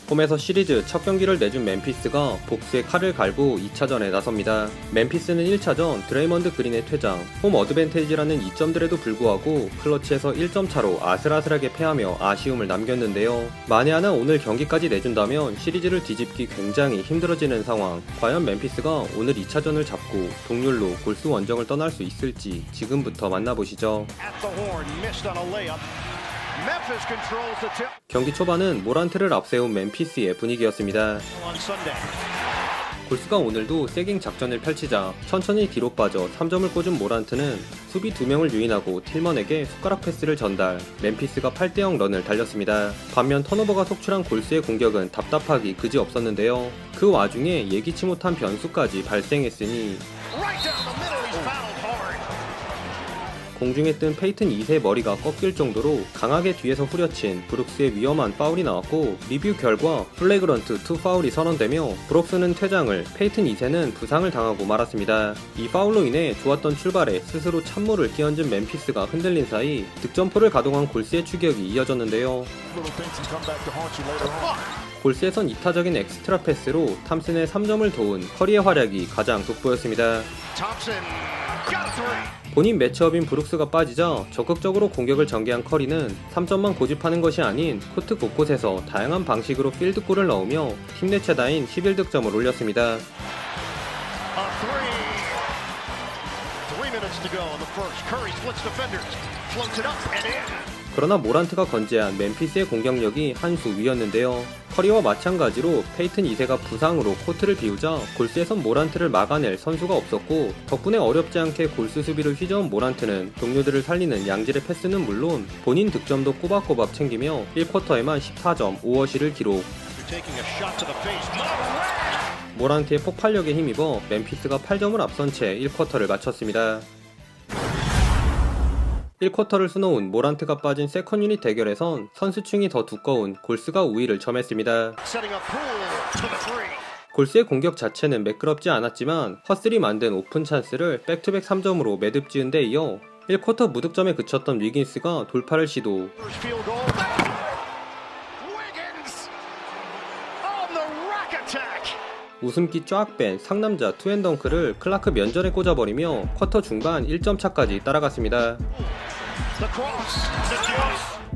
홈에서 시리즈 첫 경기를 내준 멤피스가 복수의 칼을 갈고 2차전에 나섭니다. 멤피스는 1차전 드레이먼드 그린의 퇴장, 홈 어드밴테이지라는 이점들에도 불구하고 클러치에서 1점 차로 아슬아슬하게 패하며 아쉬움을 남겼는데요. 만에 하나 오늘 경기까지 내준다면 시리즈를 뒤집기 굉장히 힘들어지는 상황. 과연 멤피스가 오늘 2차전을 잡고 동률로 골스 원정을 떠날 수 있을지 지금부터 만나보시죠. 경기 초반은 모란트를 앞세운 멤피스의 분위기였습니다. 골스가 오늘도 세깅 작전을 펼치자 천천히 뒤로 빠져 3점을 꽂은 모란트는 수비 2명을 유인하고 틸먼에게 숟가락 패스를 전달, 멤피스가 8대0 런을 달렸습니다. 반면 턴오버가 속출한 골스의 공격은 답답하기 그지없었는데요. 그 와중에 예기치 못한 변수까지 발생했으니 공중에 뜬 페이튼 2세 머리가 꺾일 정도로 강하게 뒤에서 후려친 브룩스의 위험한 파울이 나왔고, 리뷰 결과 플래그런트 2 파울이 선언되며 브룩스는 퇴장을, 페이튼 2세는 부상을 당하고 말았습니다. 이 파울로 인해 좋았던 출발에 스스로 찬물을 끼얹은 멤피스가 흔들린 사이 득점포를 가동한 골스의 추격이 이어졌는데요. 골스에선 이타적인 엑스트라 패스로 탐슨의 3점을 도운 커리의 활약이 가장 돋보였습니다. 본인 매치업인 브룩스가 빠지자 적극적으로 공격을 전개한 커리는 3점만 고집하는 것이 아닌 코트 곳곳에서 다양한 방식으로 필드골을 넣으며 팀 내 최다인 11득점을 올렸습니다. 그러나 모란트가 건재한 멤피스의 공격력이 한 수 위였는데요. 커리와 마찬가지로 페이튼 2세가 부상으로 코트를 비우자 골스에선 모란트를 막아낼 선수가 없었고, 덕분에 어렵지 않게 골스 수비를 휘저은 모란트는 동료들을 살리는 양질의 패스는 물론 본인 득점도 꼬박꼬박 챙기며 1쿼터에만 14점 5어시를 기록. 모란트의 폭발력에 힘입어 멤피스가 8점을 앞선 채 1쿼터를 마쳤습니다. 1쿼터를 수놓은 모란트가 빠진 세컨 유닛 대결에선 선수층이 더 두꺼운 골스가 우위를 점했습니다. 골스의 공격 자체는 매끄럽지 않았지만 허슬이 만든 오픈 찬스를 백투백 3점으로 매듭 지은 데 이어 1쿼터 무득점에 그쳤던 위긴스가 돌파를 시도. 웃음기 쫙 뺀 상남자 투앤덩크를 클라크 면전에 꽂아버리며 쿼터 중반 1점 차까지 따라갔습니다.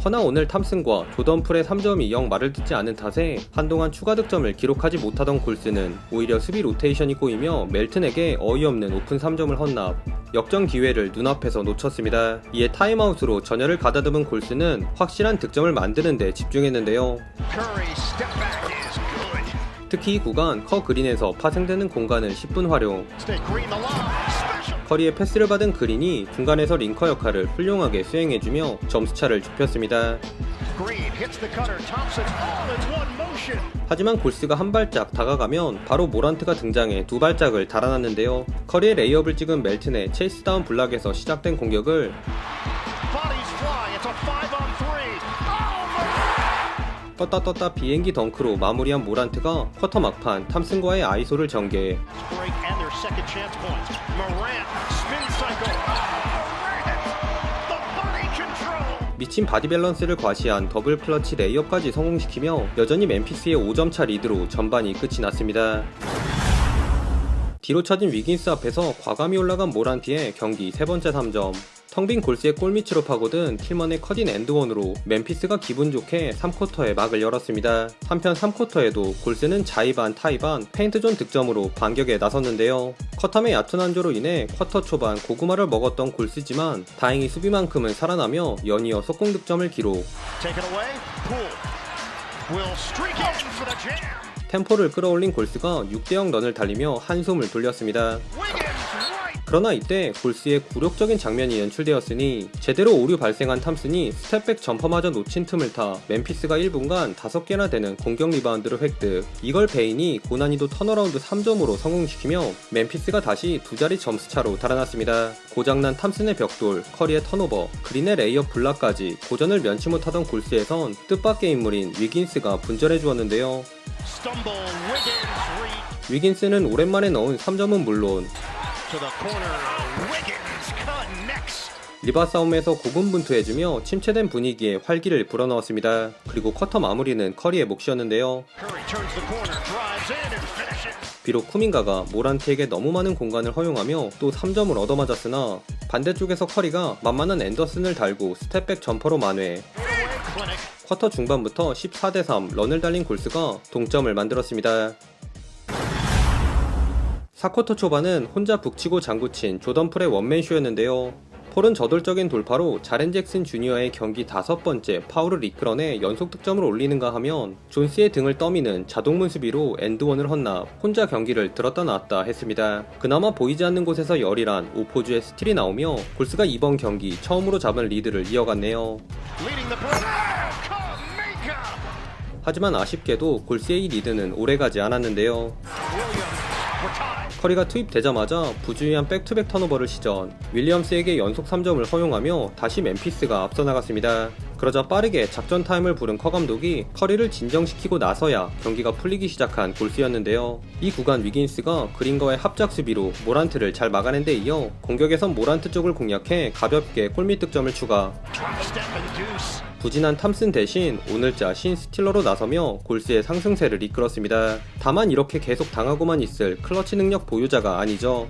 허나 오늘 탐슨과 조던풀의 3점이 영 말을 듣지 않은 탓에 한동안 추가 득점을 기록하지 못하던 골스는 오히려 수비 로테이션이 꼬이며 멜튼에게 어이없는 오픈 3점을 헌납, 역전 기회를 눈앞에서 놓쳤습니다. 이에 타임아웃으로 전열을 가다듬은 골스는 확실한 득점을 만드는 데 집중했는데요. 특히 이 구간 커 그린에서 파생되는 공간을 10분 활용. 커리의 패스를 받은 그린이 중간에서 링커 역할을 훌륭하게 수행해주며 점수차를 좁혔습니다. 하지만 골스가 한 발짝 다가가면 바로 모란트가 등장해 두 발짝을 달아났는데요. 커리의 레이업을 찍은 멜튼의 체이스 다운 블락에서 시작된 공격을 떴다 비행기 덩크로 마무리한 모란트가 쿼터 막판 탐슨과의 아이소를 전개. 미친 바디 밸런스를 과시한 더블 클러치 레이업까지 성공시키며 여전히 멤피스의 5점차 리드로 전반이 끝이 났습니다. 뒤로 처진 위긴스 앞에서 과감히 올라간 모란티의 경기 세 번째 3점. 텅빈 골스의 골밑으로 파고든 틸먼의 커딘 엔드원으로 멤피스가 기분 좋게 3쿼터에 막을 열었습니다. 한편 3쿼터에도 골스는 자이반 타이반 페인트존 득점으로 반격에 나섰는데요. 컷함의 얕은 한조로 인해 쿼터 초반 고구마를 먹었던 골스지만 다행히 수비만큼은 살아나며 연이어 속공 득점을 기록. 템포를 끌어올린 골스가 6대0 런을 달리며 한숨을 돌렸습니다. 그러나 이때 골스의 굴욕적인 장면이 연출되었으니 제대로 오류 발생한 탐슨이 스텝백 점퍼마저 놓친 틈을 타 멤피스가 1분간 5개나 되는 공격 리바운드를 획득. 이걸 베인이 고난이도 턴어라운드 3점으로 성공시키며 멤피스가 다시 두 자리 점수차로 달아났습니다. 고장난 탐슨의 벽돌, 커리의 턴오버, 그린의 레이업 블락까지 고전을 면치 못하던 골스에선 뜻밖의 인물인 위긴스가 분전해 주었는데요. 위긴스는 오랜만에 넣은 3점은 물론 리바 싸움에서 고군분투해주며 침체된 분위기에 활기를 불어넣었습니다. 그리고 쿼터 마무리는 커리의 몫이었는데요. 비록 쿠민가가 모란트에게 너무 많은 공간을 허용하며 또 3점을 얻어맞았으나 반대쪽에서 커리가 만만한 앤더슨을 달고 스텝백 점퍼로 만회. 쿼터 중반부터 14대3 런을 달린 골스가 동점을 만들었습니다. 4쿼터 초반은 혼자 북치고 장구친 조던 풀의 원맨쇼였는데요. 폴은 저돌적인 돌파로 자렌 잭슨 주니어의 경기 5번째 파울을 이끌어내 연속 득점을 올리는가 하면 존스의 등을 떠미는 자동문 수비로 엔드원을 헌납 혼자 경기를 들었다 놨다 했습니다. 그나마 보이지 않는 곳에서 열일한 오포주의 스틸이 나오며 골스가 이번 경기 처음으로 잡은 리드를 이어갔네요. 하지만 아쉽게도 골스의 이 리드는 오래가지 않았는데요. 커리가 투입되자마자 부주의한 백투백 턴오버를 시전 윌리엄스에게 연속 3점을 허용하며 다시 멤피스가 앞서 나갔습니다. 그러자 빠르게 작전 타임을 부른 커 감독이 커리를 진정시키고 나서야 경기가 풀리기 시작한 골스였는데요. 이 구간 위긴스가 그린과의 합작 수비로 모란트를 잘 막아낸 데 이어 공격에선 모란트 쪽을 공략해 가볍게 골밑 득점을 추가. 부진한 탐슨 대신 오늘자 신 스틸러로 나서며 골스의 상승세를 이끌었습니다. 다만 이렇게 계속 당하고만 있을 클러치 능력 보유자가 아니죠.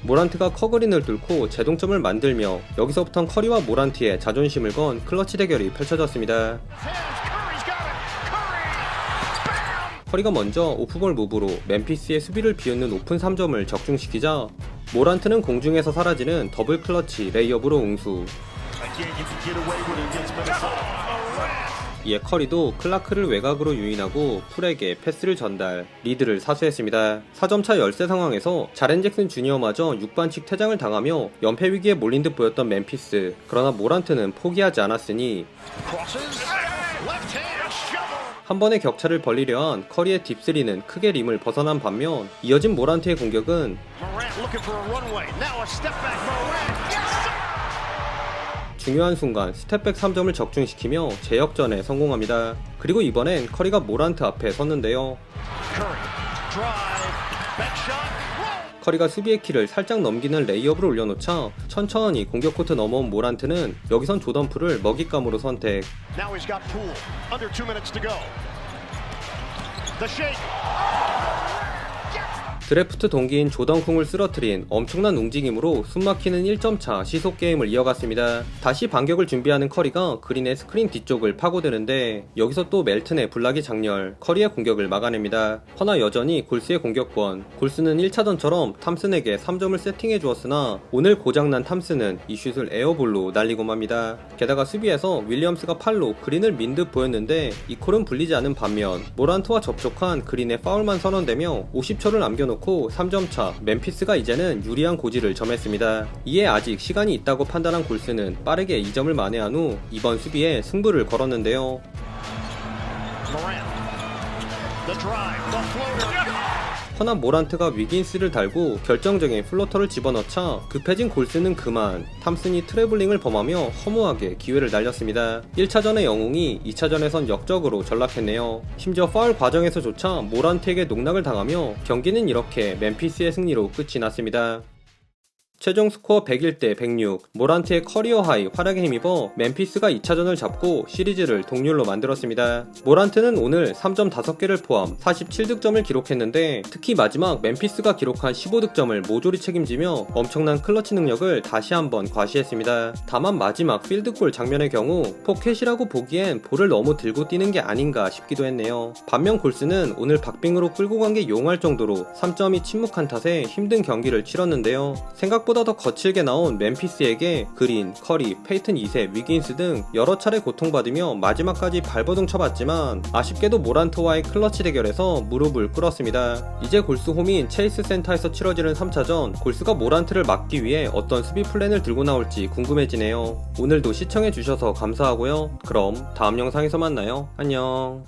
모란트가 커그린을 뚫고 제동점을 만들며 여기서부턴 커리와 모란트의 자존심을 건 클러치 대결이 펼쳐졌습니다. 커리가 먼저 오프볼 무브로 멤피스의 수비를 비웃는 오픈 3점을 적중시키자 모란트는 공중에서 사라지는 더블 클러치 레이업으로 응수. 이에 커리도 클라크를 외곽으로 유인하고 풀에게 패스를 전달, 리드를 사수했습니다. 4점차 열세 상황에서 자렌 잭슨 주니어마저 6반칙 퇴장을 당하며 연패 위기에 몰린 듯 보였던 멤피스. 그러나 모란트는 포기하지 않았으니 한 번의 격차를 벌리려 한 커리의 딥스리는 크게 림을 벗어난 반면 이어진 모란트의 공격은 중요한 순간 스텝백 3점을 적중시키며 재역전에 성공합니다. 그리고 이번엔 커리가 모란트 앞에 섰는데요. 커리가 수비의 키를 살짝 넘기는 레이업을 올려놓자 천천히 공격 코트 넘어온 모란트는 여기선 조던 풀을 먹잇감으로 선택. 드래프트 동기인 조던 쿵을 쓰러뜨린 엄청난 움직임으로 숨막히는 1점차 시속 게임을 이어갔습니다. 다시 반격을 준비하는 커리가 그린의 스크린 뒤쪽을 파고드는데 여기서 또 멜튼의 블락이 장렬, 커리의 공격을 막아냅니다. 허나 여전히 골스의 공격권. 골스는 1차전처럼 탐슨에게 3점을 세팅해 주었으나 오늘 고장난 탐슨은 이 슛을 에어볼로 날리고 맙니다. 게다가 수비에서 윌리엄스가 팔로 그린을 민 듯 보였는데 이 콜은 불리지 않은 반면 모란트와 접촉한 그린의 파울만 선언되며 50초를 남겨놓고 3점차 멤피스가 이제는 유리한 고지를 점했습니다. 이에 아직 시간이 있다고 판단한 골스는 빠르게 2점을 만회한 후 이번 수비에 승부를 걸었는데요. 허나 모란트가 위긴스를 달고 결정적인 플로터를 집어넣자 급해진 골스는 그만 탐슨이 트래블링을 범하며 허무하게 기회를 날렸습니다. 1차전의 영웅이 2차전에선 역적으로 전락했네요. 심지어 파울 과정에서조차 모란트에게 농락을 당하며 경기는 이렇게 멤피스의 승리로 끝이 났습니다. 최종 스코어 101대 106, 모란트의 커리어 하이 활약에 힘입어 멤피스가 2차전을 잡고 시리즈를 동률로 만들었습니다. 모란트는 오늘 3점 5개를 포함 47득점을 기록했는데 특히 마지막 멤피스가 기록한 15득점을 모조리 책임지며 엄청난 클러치 능력을 다시 한번 과시했습니다. 다만 마지막 필드골 장면의 경우 포켓이라고 보기엔 볼을 너무 들고 뛰는 게 아닌가 싶기도 했네요. 반면 골스는 오늘 박빙으로 끌고 간 게 용할 정도로 3점이 침묵한 탓에 힘든 경기를 치렀는데요. 생각보다 더 거칠게 나온 멤피스에게 그린, 커리, 페이튼 2세, 위긴스 등 여러 차례 고통받으며 마지막까지 발버둥 쳐봤지만 아쉽게도 모란트와의 클러치 대결에서 무릎을 꿇었습니다. 이제 골스 홈인 체이스 센터에서 치러지는 3차전, 골스가 모란트를 막기 위해 어떤 수비 플랜을 들고 나올지 궁금해지네요. 오늘도 시청해주셔서 감사하고요. 그럼 다음 영상에서 만나요. 안녕.